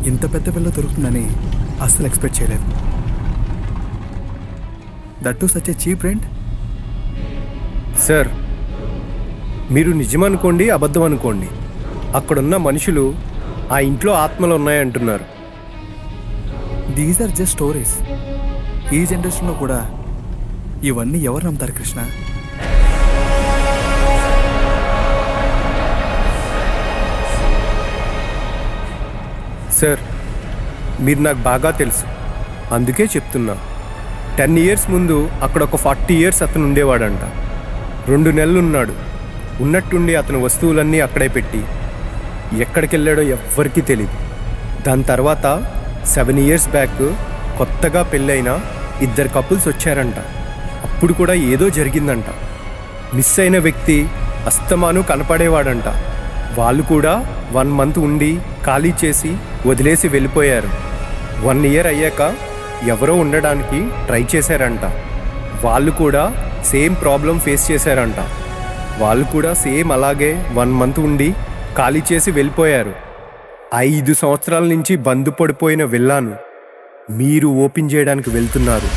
ఇంత పెద్ద పిల్ల దొరుకుతుందని అస్సలు ఎక్స్పెక్ట్ చేయలేదు. That to such a cheap rent. Sir, మీరు నిజమనుకోండి అబద్ధం అనుకోండి, అక్కడున్న మనుషులు ఆ ఇంట్లో ఆత్మలు ఉన్నాయంటున్నారు. These are just stories. ఈ జనరేషన్లో కూడా ఇవన్నీ ఎవరు నమ్ముతారు కృష్ణ? సార్, మీరు నాకు బాగా తెలుసు, అందుకే చెప్తున్నా. 10 years ముందు అక్కడ ఒక 40 years అతను ఉండేవాడంట. 2 నెలలు ఉన్నాడు. ఉన్నట్టుండి అతని వస్తువులన్నీ అక్కడే పెట్టి ఎక్కడికి వెళ్ళాడో ఎవ్వరికీ తెలియదు. దాని తర్వాత 7 years బ్యాక్ కొత్తగా పెళ్ళైన 2 couples వచ్చారంట. అప్పుడు కూడా ఏదో జరిగిందంట. మిస్ అయిన వ్యక్తి అస్తమాను కనపడేవాడంట. వాళ్ళు కూడా 1 month ఉండి ఖాళీ చేసి వదిలేసి వెళ్ళిపోయారు. 1 year అయ్యాక ఎవరో ఉండడానికి ట్రై చేశారంట. వాళ్ళు కూడా సేమ్ ప్రాబ్లం ఫేస్ చేశారంట. వాళ్ళు కూడా సేమ్ అలాగే 1 month ఉండి ఖాళీ చేసి వెళ్ళిపోయారు. 5 సంవత్సరాల నుంచి బంద్ పడిపోయిన విల్లాను మీరు ఓపెన్ చేయడానికి వెళ్తున్నారు.